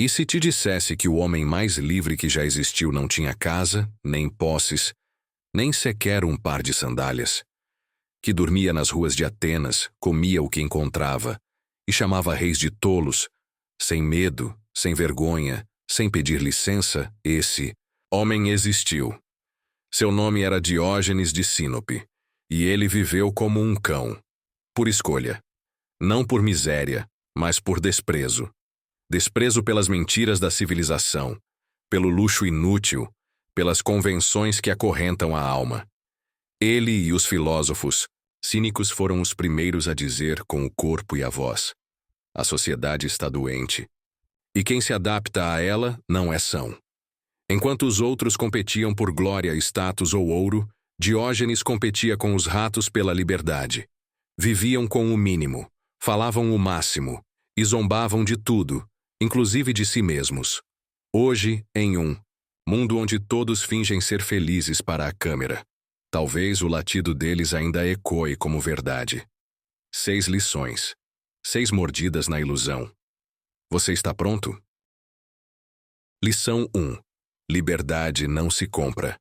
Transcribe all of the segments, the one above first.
E se te dissesse que o homem mais livre que já existiu não tinha casa, nem posses, nem sequer um par de sandálias, que dormia nas ruas de Atenas, comia o que encontrava, e chamava reis de tolos, sem medo, sem vergonha, sem pedir licença, esse homem existiu. Seu nome era Diógenes de Sinope, e ele viveu como um cão, por escolha, não por miséria, mas por desprezo. Desprezo pelas mentiras da civilização, pelo luxo inútil, pelas convenções que acorrentam a alma. Ele e os filósofos cínicos foram os primeiros a dizer com o corpo e a voz: a sociedade está doente, e quem se adapta a ela não é são. Enquanto os outros competiam por glória, status ou ouro, Diógenes competia com os ratos pela liberdade. Viviam com o mínimo, falavam o máximo, e zombavam de tudo, inclusive de si mesmos. Hoje, em um mundo onde todos fingem ser felizes para a câmera, talvez o latido deles ainda ecoe como verdade. 6 lições. 6 mordidas na ilusão. Você está pronto? Lição 1. Liberdade não se compra.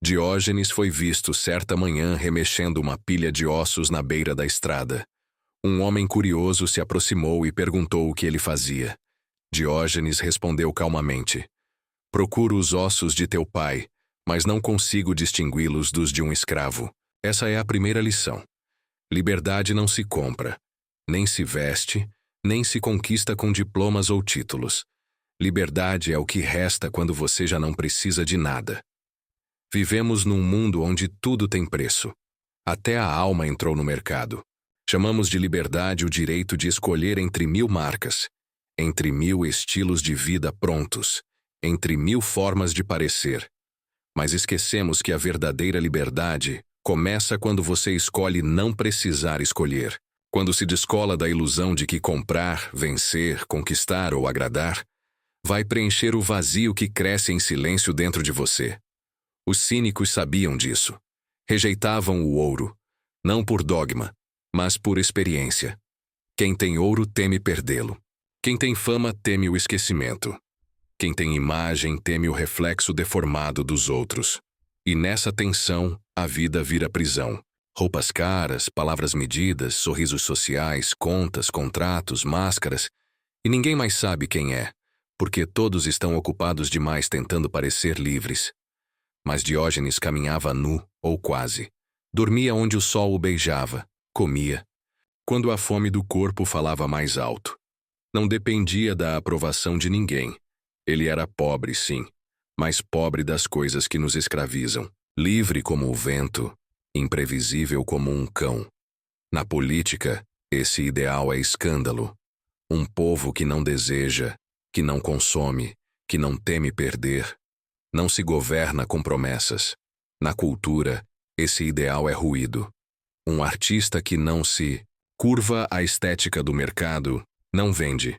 Diógenes foi visto certa manhã remexendo uma pilha de ossos na beira da estrada. Um homem curioso se aproximou e perguntou o que ele fazia. Diógenes respondeu calmamente: procuro os ossos de teu pai, mas não consigo distingui-los dos de um escravo. Essa é a primeira lição. Liberdade não se compra, nem se veste, nem se conquista com diplomas ou títulos. Liberdade é o que resta quando você já não precisa de nada. Vivemos num mundo onde tudo tem preço. Até a alma entrou no mercado. Chamamos de liberdade o direito de escolher entre 1000 marcas, entre 1000 estilos de vida prontos, entre 1000 formas de parecer. Mas esquecemos que a verdadeira liberdade começa quando você escolhe não precisar escolher. Quando se descola da ilusão de que comprar, vencer, conquistar ou agradar vai preencher o vazio que cresce em silêncio dentro de você. Os cínicos sabiam disso. Rejeitavam o ouro, não por dogma, mas por experiência. Quem tem ouro teme perdê-lo. Quem tem fama teme o esquecimento. Quem tem imagem teme o reflexo deformado dos outros. E nessa tensão, a vida vira prisão. Roupas caras, palavras medidas, sorrisos sociais, contas, contratos, máscaras, e ninguém mais sabe quem é, porque todos estão ocupados demais tentando parecer livres. Mas Diógenes caminhava nu, ou quase. Dormia onde o sol o beijava, comia. Quando a fome do corpo falava mais alto. Não dependia da aprovação de ninguém. Ele era pobre, sim, mas pobre das coisas que nos escravizam. Livre como o vento, imprevisível como um cão. Na política, esse ideal é escândalo. Um povo que não deseja, que não consome, que não teme perder, não se governa com promessas. Na cultura, esse ideal é ruído. Um artista que não se curva à estética do mercado não vende.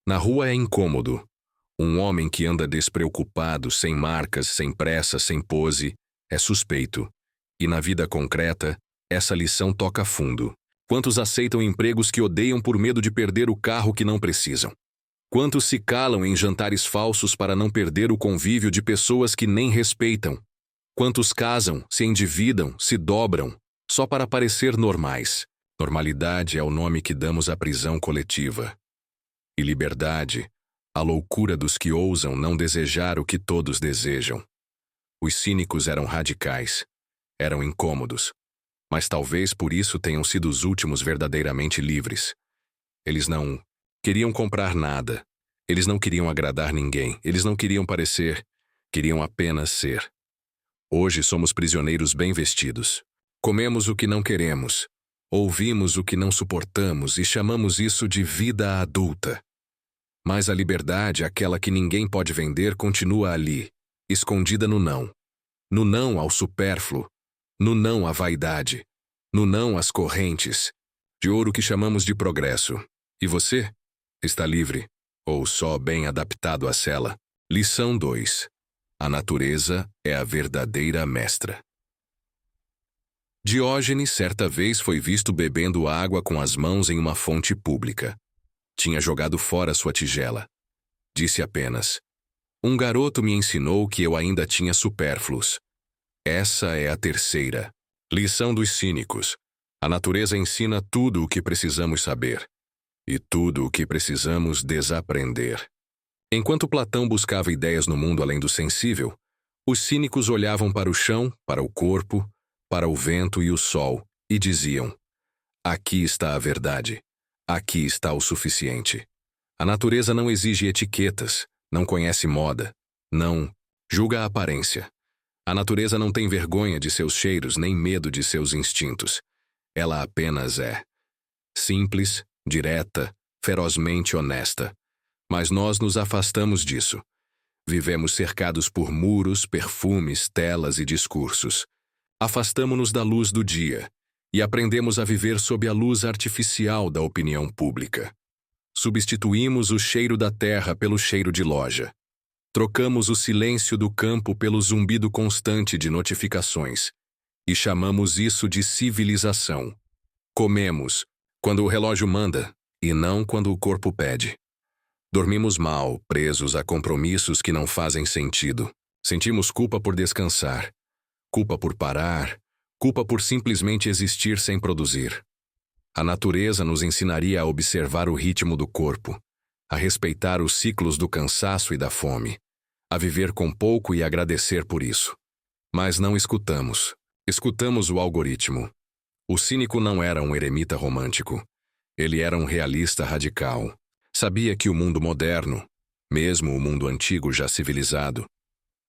Na rua é incômodo. Um homem que anda despreocupado, sem marcas, sem pressa, sem pose, é suspeito. E na vida concreta, essa lição toca fundo. Quantos aceitam empregos que odeiam por medo de perder o carro que não precisam? Quantos se calam em jantares falsos para não perder o convívio de pessoas que nem respeitam? Quantos casam, se endividam, se dobram, só para parecer normais? Normalidade é o nome que damos à prisão coletiva. E liberdade, a loucura dos que ousam não desejar o que todos desejam. Os cínicos eram radicais, eram incômodos, mas talvez por isso tenham sido os últimos verdadeiramente livres. Eles não queriam comprar nada, eles não queriam agradar ninguém, eles não queriam parecer, queriam apenas ser. Hoje somos prisioneiros bem vestidos. Comemos o que não queremos, ouvimos o que não suportamos e chamamos isso de vida adulta. Mas a liberdade, aquela que ninguém pode vender, continua ali, escondida no não. No não ao supérfluo, no não à vaidade, no não às correntes, de ouro que chamamos de progresso. E você? Está livre, ou só bem adaptado à cela? Lição 2. A natureza é a verdadeira mestra. Diógenes certa vez foi visto bebendo água com as mãos em uma fonte pública. Tinha jogado fora sua tigela. Disse apenas: um garoto me ensinou que eu ainda tinha supérfluos. Essa é a terceira. Lição dos cínicos. A natureza ensina tudo o que precisamos saber. E tudo o que precisamos desaprender. Enquanto Platão buscava ideias no mundo além do sensível, os cínicos olhavam para o chão, para o corpo, para o vento e o sol, e diziam: aqui está a verdade. Aqui está o suficiente. A natureza não exige etiquetas, não conhece moda, não julga a aparência. A natureza não tem vergonha de seus cheiros nem medo de seus instintos. Ela apenas é. Simples, direta, ferozmente honesta. Mas nós nos afastamos disso. Vivemos cercados por muros, perfumes, telas e discursos. Afastamo-nos da luz do dia e aprendemos a viver sob a luz artificial da opinião pública. Substituímos o cheiro da terra pelo cheiro de loja. Trocamos o silêncio do campo pelo zumbido constante de notificações. E chamamos isso de civilização. Comemos quando o relógio manda e não quando o corpo pede. Dormimos mal, presos a compromissos que não fazem sentido. Sentimos culpa por descansar, culpa por parar, culpa por simplesmente existir sem produzir. A natureza nos ensinaria a observar o ritmo do corpo, a respeitar os ciclos do cansaço e da fome, a viver com pouco e agradecer por isso. Mas não escutamos. Escutamos o algoritmo. O cínico não era um eremita romântico. Ele era um realista radical. Sabia que o mundo moderno, mesmo o mundo antigo já civilizado,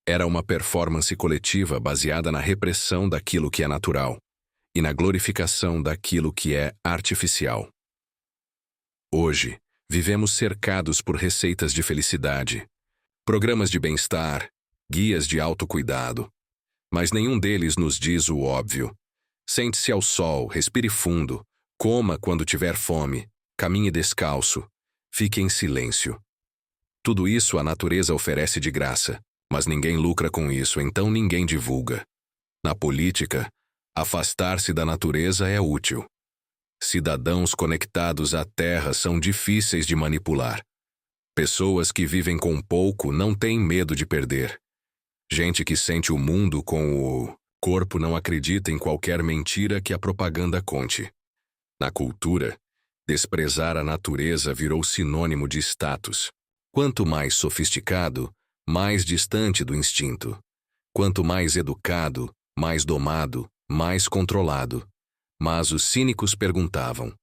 era uma performance coletiva baseada na repressão daquilo que é natural e na glorificação daquilo que é artificial. Hoje, vivemos cercados por receitas de felicidade, programas de bem-estar, guias de autocuidado, mas nenhum deles nos diz o óbvio. Sente-se ao sol, respire fundo, coma quando tiver fome, caminhe descalço, fique em silêncio. Tudo isso a natureza oferece de graça, mas ninguém lucra com isso, então ninguém divulga. Na política, afastar-se da natureza é útil. Cidadãos conectados à terra são difíceis de manipular. Pessoas que vivem com pouco não têm medo de perder. Gente que sente o mundo com o corpo não acredita em qualquer mentira que a propaganda conte. Na cultura, desprezar a natureza virou sinônimo de status. Quanto mais sofisticado, mais distante do instinto. Quanto mais educado, mais domado, mais controlado. Mas os cínicos perguntavam: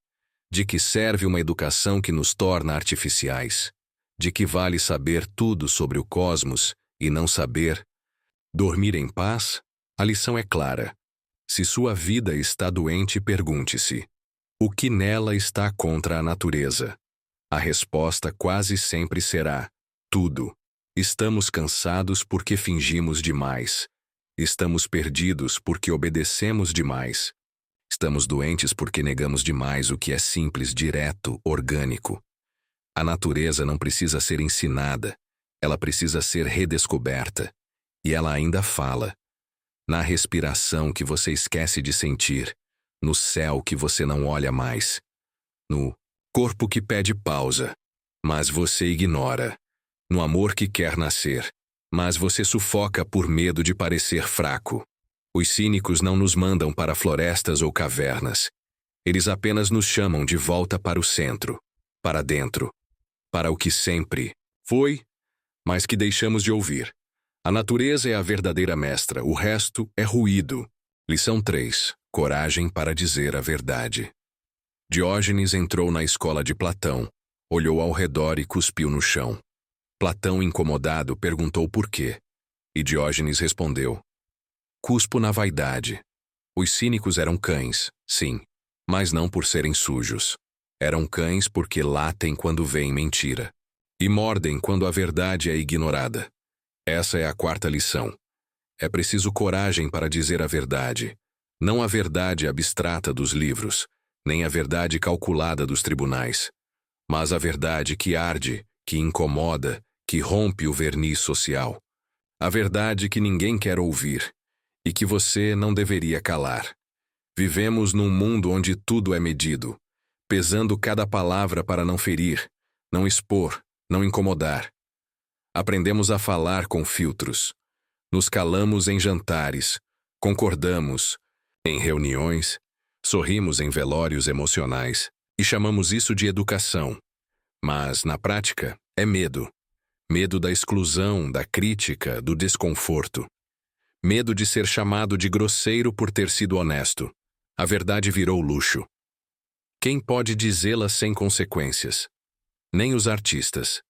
de que serve uma educação que nos torna artificiais? De que vale saber tudo sobre o cosmos e não saber? Dormir em paz? A lição é clara. Se sua vida está doente, pergunte-se: o que nela está contra a natureza? A resposta quase sempre será: tudo. Estamos cansados porque fingimos demais. Estamos perdidos porque obedecemos demais. Estamos doentes porque negamos demais o que é simples, direto, orgânico. A natureza não precisa ser ensinada, ela precisa ser redescoberta. E ela ainda fala. Na respiração que você esquece de sentir, no céu que você não olha mais, no corpo que pede pausa, mas você ignora, no amor que quer nascer, mas você sufoca por medo de parecer fraco. Os cínicos não nos mandam para florestas ou cavernas. Eles apenas nos chamam de volta para o centro, para dentro, para o que sempre foi, mas que deixamos de ouvir. A natureza é a verdadeira mestra, o resto é ruído. Lição 3. Coragem para dizer a verdade. Diógenes entrou na escola de Platão, olhou ao redor e cuspiu no chão. Platão, incomodado, perguntou por quê. E Diógenes respondeu: cuspo na vaidade. Os cínicos eram cães, sim, mas não por serem sujos. Eram cães porque latem quando veem mentira. E mordem quando a verdade é ignorada. Essa é a quarta lição. É preciso coragem para dizer a verdade. Não a verdade abstrata dos livros, nem a verdade calculada dos tribunais, mas a verdade que arde, que incomoda, que rompe o verniz social. A verdade que ninguém quer ouvir e que você não deveria calar. Vivemos num mundo onde tudo é medido, pesando cada palavra para não ferir, não expor, não incomodar. Aprendemos a falar com filtros. Nos calamos em jantares, concordamos em reuniões, sorrimos em velórios emocionais e chamamos isso de educação. Mas, na prática, é medo. Medo da exclusão, da crítica, do desconforto. Medo de ser chamado de grosseiro por ter sido honesto. A verdade virou luxo. Quem pode dizê-la sem consequências? Nem os artistas,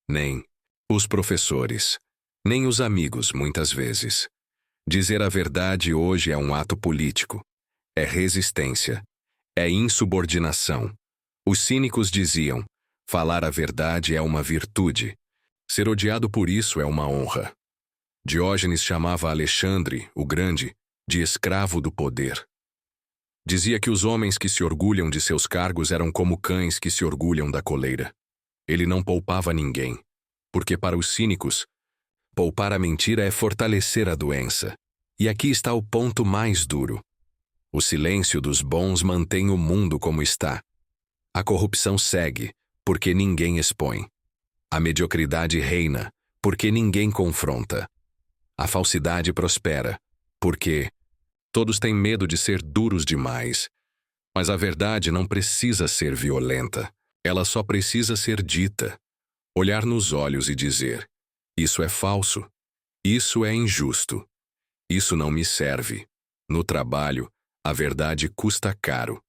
nem os professores, nem os amigos, muitas vezes. Dizer a verdade hoje é um ato político. É resistência. É insubordinação. Os cínicos diziam: falar a verdade é uma virtude. Ser odiado por isso é uma honra. Diógenes chamava Alexandre, o Grande, de escravo do poder. Dizia que os homens que se orgulham de seus cargos eram como cães que se orgulham da coleira. Ele não poupava ninguém, porque para os cínicos, poupar a mentira é fortalecer a doença. E aqui está o ponto mais duro. O silêncio dos bons mantém o mundo como está. A corrupção segue, porque ninguém expõe. A mediocridade reina, porque ninguém confronta. A falsidade prospera, porque todos têm medo de ser duros demais. Mas a verdade não precisa ser violenta. Ela só precisa ser dita. Olhar nos olhos e dizer: isso é falso. Isso é injusto. Isso não me serve. No trabalho, a verdade custa caro.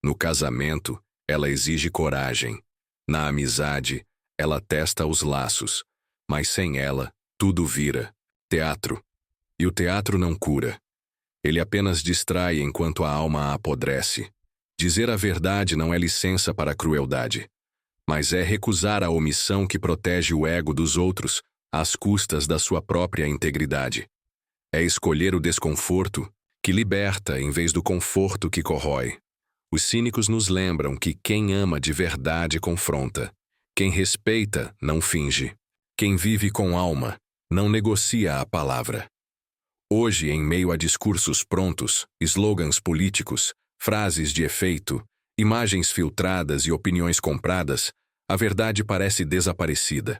No casamento, ela exige coragem. Na amizade, ela testa os laços. Mas sem ela, tudo vira teatro. E o teatro não cura. Ele apenas distrai enquanto a alma apodrece. Dizer a verdade não é licença para a crueldade, mas é recusar a omissão que protege o ego dos outros às custas da sua própria integridade. É escolher o desconforto que liberta em vez do conforto que corrói. Os cínicos nos lembram que quem ama de verdade confronta. Quem respeita não finge. Quem vive com alma não negocia a palavra. Hoje, em meio a discursos prontos, slogans políticos, frases de efeito, imagens filtradas e opiniões compradas, a verdade parece desaparecida.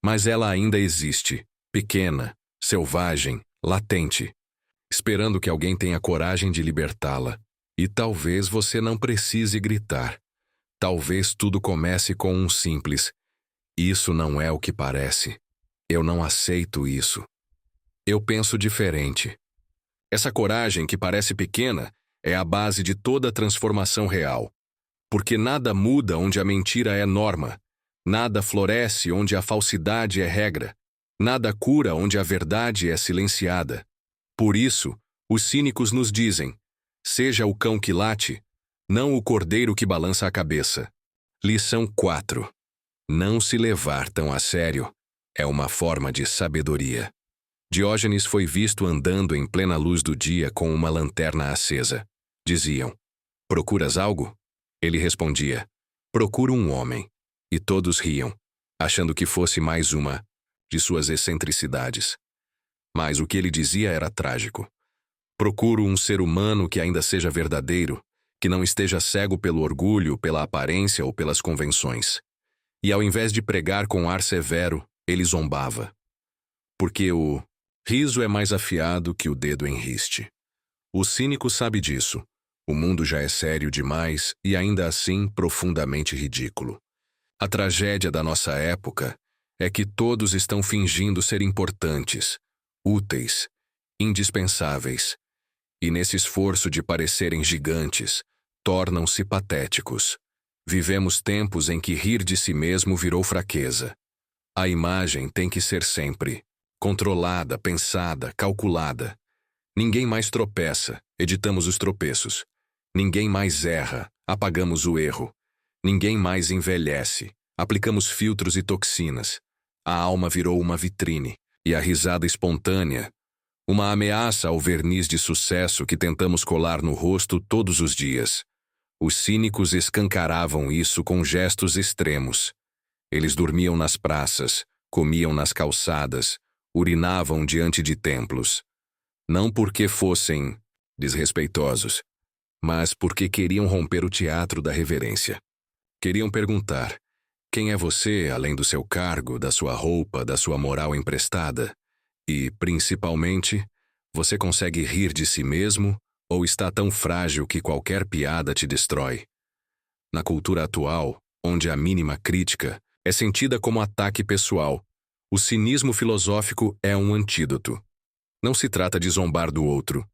Mas ela ainda existe, pequena, selvagem, latente, esperando que alguém tenha coragem de libertá-la. E talvez você não precise gritar. Talvez tudo comece com um simples: isso não é o que parece. Eu não aceito isso. Eu penso diferente. Essa coragem que parece pequena é a base de toda transformação real. Porque nada muda onde a mentira é norma. Nada floresce onde a falsidade é regra. Nada cura onde a verdade é silenciada. Por isso, os cínicos nos dizem: seja o cão que late, não o cordeiro que balança a cabeça. Lição 4. Não se levar tão a sério é uma forma de sabedoria. Diógenes foi visto andando em plena luz do dia com uma lanterna acesa. Diziam: procuras algo? Ele respondia: procuro um homem. E todos riam, achando que fosse mais uma de suas excentricidades. Mas o que ele dizia era trágico. Procuro um ser humano que ainda seja verdadeiro, que não esteja cego pelo orgulho, pela aparência ou pelas convenções. E ao invés de pregar com ar severo, ele zombava. Porque o riso é mais afiado que o dedo em riste. O cínico sabe disso. O mundo já é sério demais e ainda assim profundamente ridículo. A tragédia da nossa época é que todos estão fingindo ser importantes, úteis, indispensáveis. E nesse esforço de parecerem gigantes, tornam-se patéticos. Vivemos tempos em que rir de si mesmo virou fraqueza. A imagem tem que ser sempre controlada, pensada, calculada. Ninguém mais tropeça, editamos os tropeços. Ninguém mais erra, apagamos o erro. Ninguém mais envelhece, aplicamos filtros e toxinas. A alma virou uma vitrine, e a risada espontânea, uma ameaça ao verniz de sucesso que tentamos colar no rosto todos os dias. Os cínicos escancaravam isso com gestos extremos. Eles dormiam nas praças, comiam nas calçadas, urinavam diante de templos. Não porque fossem desrespeitosos, mas porque queriam romper o teatro da reverência. Queriam perguntar: Quem é você, além do seu cargo, da sua roupa, da sua moral emprestada? E, principalmente, você consegue rir de si mesmo ou está tão frágil que qualquer piada te destrói? Na cultura atual, onde a mínima crítica é sentida como ataque pessoal, o cinismo filosófico é um antídoto. Não se trata de zombar do outro,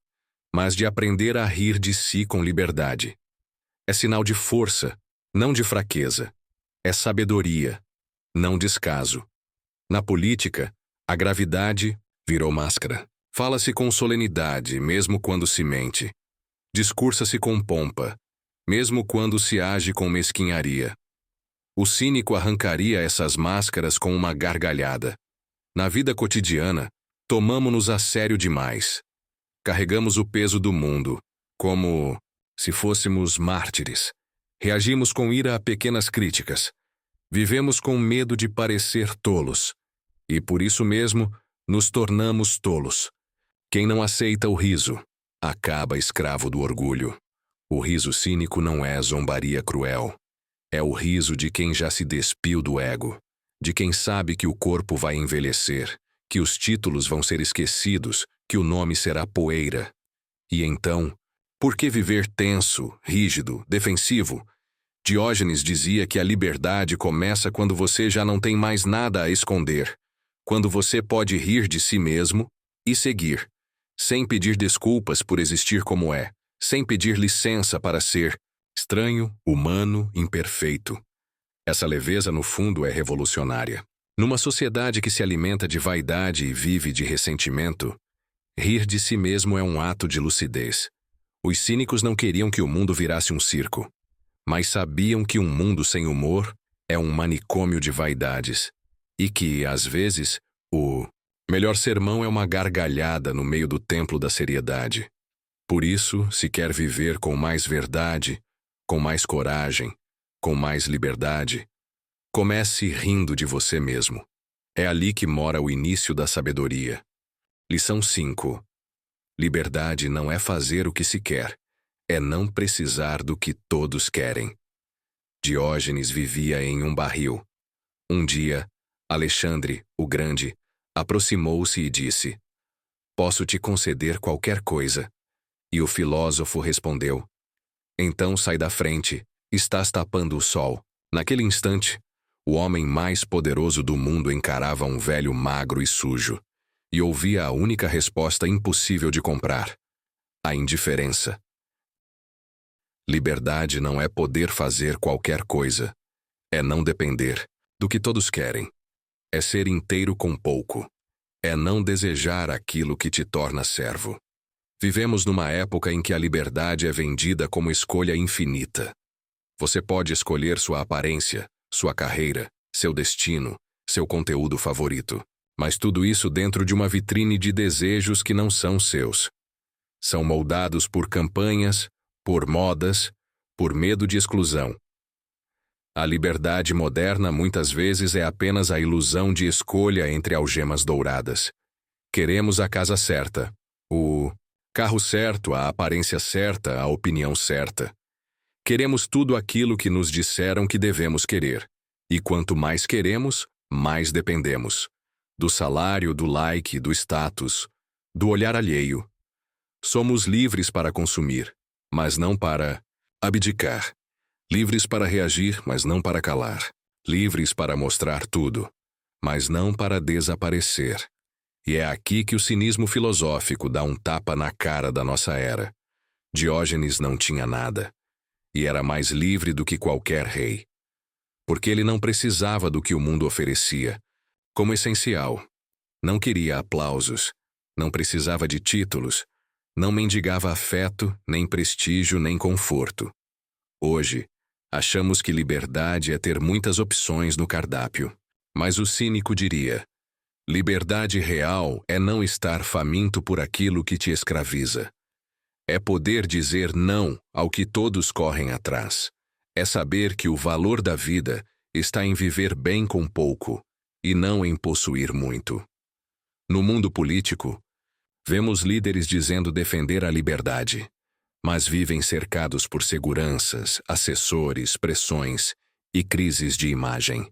mas de aprender a rir de si com liberdade. É sinal de força, não de fraqueza. É sabedoria, não descaso. Na política, a gravidade virou máscara. Fala-se com solenidade, mesmo quando se mente. Discursa-se com pompa, mesmo quando se age com mesquinharia. O cínico arrancaria essas máscaras com uma gargalhada. Na vida cotidiana, tomamo-nos a sério demais. Carregamos o peso do mundo, como se fôssemos mártires. Reagimos com ira a pequenas críticas. Vivemos com medo de parecer tolos. E por isso mesmo, nos tornamos tolos. Quem não aceita o riso, acaba escravo do orgulho. O riso cínico não é zombaria cruel. É o riso de quem já se despiu do ego, de quem sabe que o corpo vai envelhecer, que os títulos vão ser esquecidos, que o nome será poeira. E então, por que viver tenso, rígido, defensivo? Diógenes dizia que a liberdade começa quando você já não tem mais nada a esconder, quando você pode rir de si mesmo e seguir, sem pedir desculpas por existir como é, sem pedir licença para ser estranho, humano, imperfeito. Essa leveza, no fundo, é revolucionária. Numa sociedade que se alimenta de vaidade e vive de ressentimento, rir de si mesmo é um ato de lucidez. Os cínicos não queriam que o mundo virasse um circo, mas sabiam que um mundo sem humor é um manicômio de vaidades e que, às vezes, o melhor sermão é uma gargalhada no meio do templo da seriedade. Por isso, se quer viver com mais verdade, com mais coragem, com mais liberdade, comece rindo de você mesmo. É ali que mora o início da sabedoria. Lição 5. Liberdade não é fazer o que se quer, é não precisar do que todos querem. Diógenes vivia em um barril. Um dia, Alexandre, o Grande, aproximou-se e disse: "Posso te conceder qualquer coisa." E o filósofo respondeu: "Então sai da frente, estás tapando o sol." Naquele instante, o homem mais poderoso do mundo encarava um velho magro e sujo, e ouvia a única resposta impossível de comprar: a indiferença. Liberdade não é poder fazer qualquer coisa. É não depender do que todos querem. É ser inteiro com pouco. É não desejar aquilo que te torna servo. Vivemos numa época em que a liberdade é vendida como escolha infinita. Você pode escolher sua aparência, sua carreira, seu destino, seu conteúdo favorito. Mas tudo isso dentro de uma vitrine de desejos que não são seus. São moldados por campanhas, por modas, por medo de exclusão. A liberdade moderna muitas vezes é apenas a ilusão de escolha entre algemas douradas. Queremos a casa certa, o carro certo, a aparência certa, a opinião certa. Queremos tudo aquilo que nos disseram que devemos querer. E quanto mais queremos, mais dependemos. Do salário, do like, do status, do olhar alheio. Somos livres para consumir, mas não para abdicar. Livres para reagir, mas não para calar. Livres para mostrar tudo, mas não para desaparecer. E é aqui que o cinismo filosófico dá um tapa na cara da nossa era. Diógenes não tinha nada, e era mais livre do que qualquer rei. Porque ele não precisava do que o mundo oferecia, como essencial. Não queria aplausos, não precisava de títulos, não mendigava afeto, nem prestígio, nem conforto. Hoje, achamos que liberdade é ter muitas opções no cardápio. Mas o cínico diria: liberdade real é não estar faminto por aquilo que te escraviza. É poder dizer não ao que todos correm atrás. É saber que o valor da vida está em viver bem com pouco e não em possuir muito. No mundo político, vemos líderes dizendo defender a liberdade, mas vivem cercados por seguranças, assessores, pressões e crises de imagem.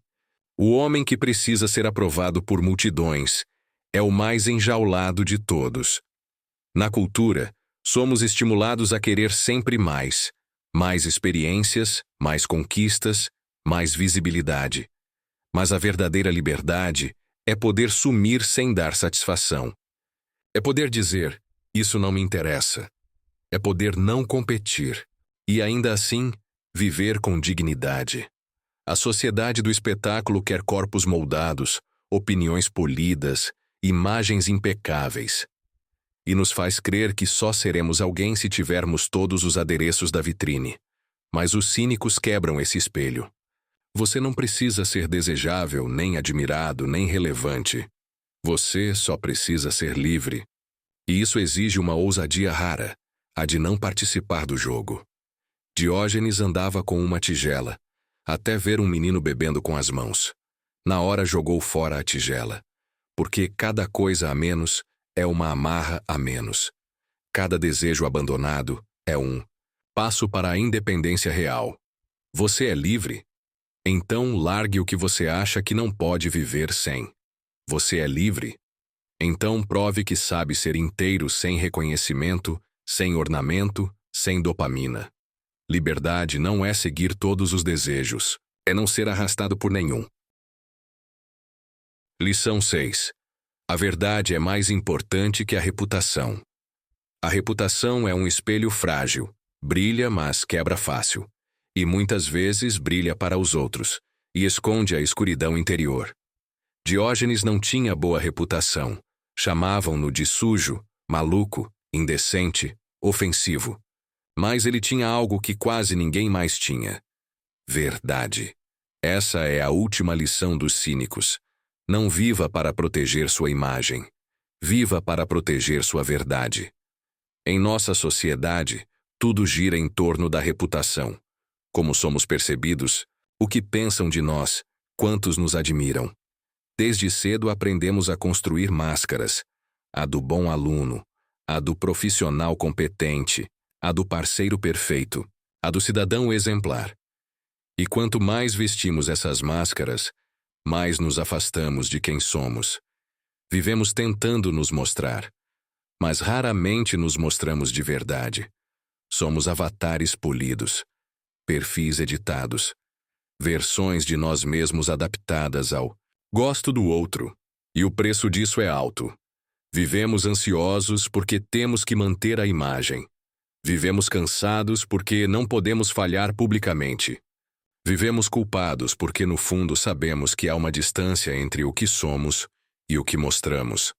O homem que precisa ser aprovado por multidões é o mais enjaulado de todos. Na cultura, somos estimulados a querer sempre mais, mais experiências, mais conquistas, mais visibilidade. Mas a verdadeira liberdade é poder sumir sem dar satisfação. É poder dizer, isso não me interessa. É poder não competir e, ainda assim, viver com dignidade. A sociedade do espetáculo quer corpos moldados, opiniões polidas, imagens impecáveis. E nos faz crer que só seremos alguém se tivermos todos os adereços da vitrine. Mas os cínicos quebram esse espelho. Você não precisa ser desejável, nem admirado, nem relevante. Você só precisa ser livre. E isso exige uma ousadia rara, a de não participar do jogo. Diógenes andava com uma tigela, até ver um menino bebendo com as mãos. Na hora jogou fora a tigela, porque cada coisa a menos é uma amarra a menos. Cada desejo abandonado é um passo para a independência real. Você é livre? Então largue o que você acha que não pode viver sem. Você é livre? Então prove que sabe ser inteiro sem reconhecimento, sem ornamento, sem dopamina. Liberdade não é seguir todos os desejos, é não ser arrastado por nenhum. Lição 6. A verdade é mais importante que a reputação. A reputação é um espelho frágil, brilha, mas quebra fácil. E muitas vezes brilha para os outros, e esconde a escuridão interior. Diógenes não tinha boa reputação. Chamavam-no de sujo, maluco, indecente, ofensivo. Mas ele tinha algo que quase ninguém mais tinha. Verdade. Essa é a última lição dos cínicos. Não viva para proteger sua imagem. Viva para proteger sua verdade. Em nossa sociedade, tudo gira em torno da reputação. Como somos percebidos, o que pensam de nós, quantos nos admiram. Desde cedo aprendemos a construir máscaras. A do bom aluno, a do profissional competente, a do parceiro perfeito, a do cidadão exemplar. E quanto mais vestimos essas máscaras, mais nos afastamos de quem somos. Vivemos tentando nos mostrar, mas raramente nos mostramos de verdade. Somos avatares polidos, perfis editados, versões de nós mesmos adaptadas ao gosto do outro, e o preço disso é alto. Vivemos ansiosos porque temos que manter a imagem. Vivemos cansados porque não podemos falhar publicamente. Vivemos culpados porque no fundo sabemos que há uma distância entre o que somos e o que mostramos.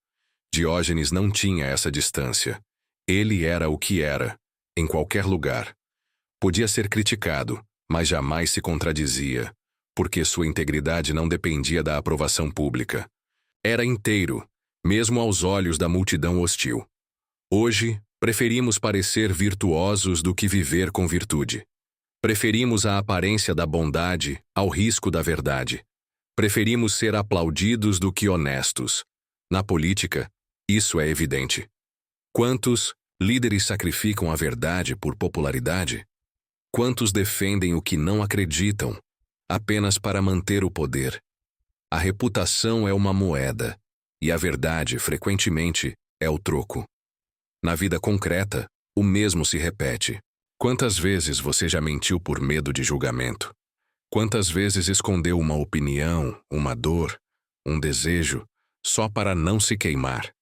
Diógenes não tinha essa distância. Ele era o que era, em qualquer lugar. Podia ser criticado, mas jamais se contradizia, porque sua integridade não dependia da aprovação pública. Era inteiro, mesmo aos olhos da multidão hostil. Hoje, preferimos parecer virtuosos do que viver com virtude. Preferimos a aparência da bondade ao risco da verdade. Preferimos ser aplaudidos do que honestos. Na política, isso é evidente. Quantos líderes sacrificam a verdade por popularidade? Quantos defendem o que não acreditam, apenas para manter o poder? A reputação é uma moeda, e a verdade, frequentemente, é o troco. Na vida concreta, o mesmo se repete. Quantas vezes você já mentiu por medo de julgamento? Quantas vezes escondeu uma opinião, uma dor, um desejo, só para não se queimar?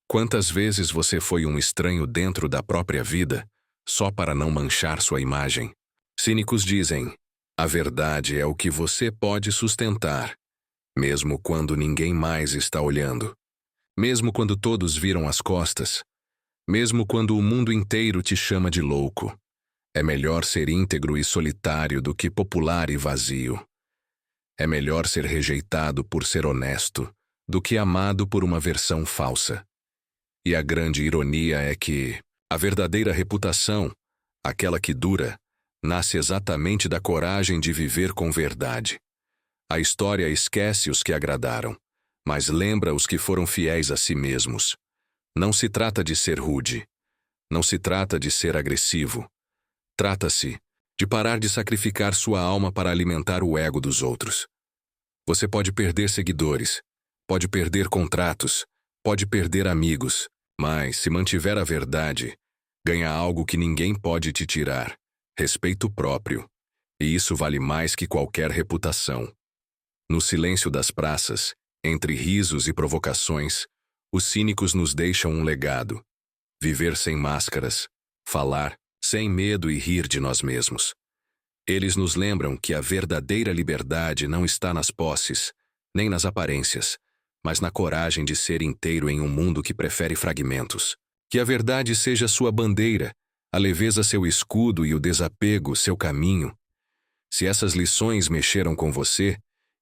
Quantas vezes você foi um estranho dentro da própria vida, só para não manchar sua imagem? Cínicos dizem, a verdade é o que você pode sustentar, mesmo quando ninguém mais está olhando. Mesmo quando todos viram as costas. Mesmo quando o mundo inteiro te chama de louco. É melhor ser íntegro e solitário do que popular e vazio. É melhor ser rejeitado por ser honesto do que amado por uma versão falsa. E a grande ironia é que a verdadeira reputação, aquela que dura, nasce exatamente da coragem de viver com verdade. A história esquece os que agradaram, mas lembra os que foram fiéis a si mesmos. Não se trata de ser rude. Não se trata de ser agressivo. Trata-se de parar de sacrificar sua alma para alimentar o ego dos outros. Você pode perder seguidores, pode perder contratos, pode perder amigos, mas, se mantiver a verdade, ganha algo que ninguém pode te tirar: respeito próprio. E isso vale mais que qualquer reputação. No silêncio das praças, entre risos e provocações, os cínicos nos deixam um legado: viver sem máscaras, falar sem medo e rir de nós mesmos. Eles nos lembram que a verdadeira liberdade não está nas posses, nem nas aparências, mas na coragem de ser inteiro em um mundo que prefere fragmentos. Que a verdade seja sua bandeira, a leveza seu escudo e o desapego seu caminho. Se essas lições mexeram com você,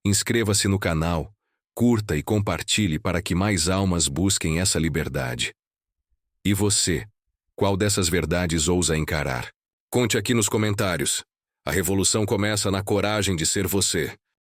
inscreva-se no canal, curta e compartilhe para que mais almas busquem essa liberdade. E você, qual dessas verdades ousa encarar? Conte aqui nos comentários. A revolução começa na coragem de ser você.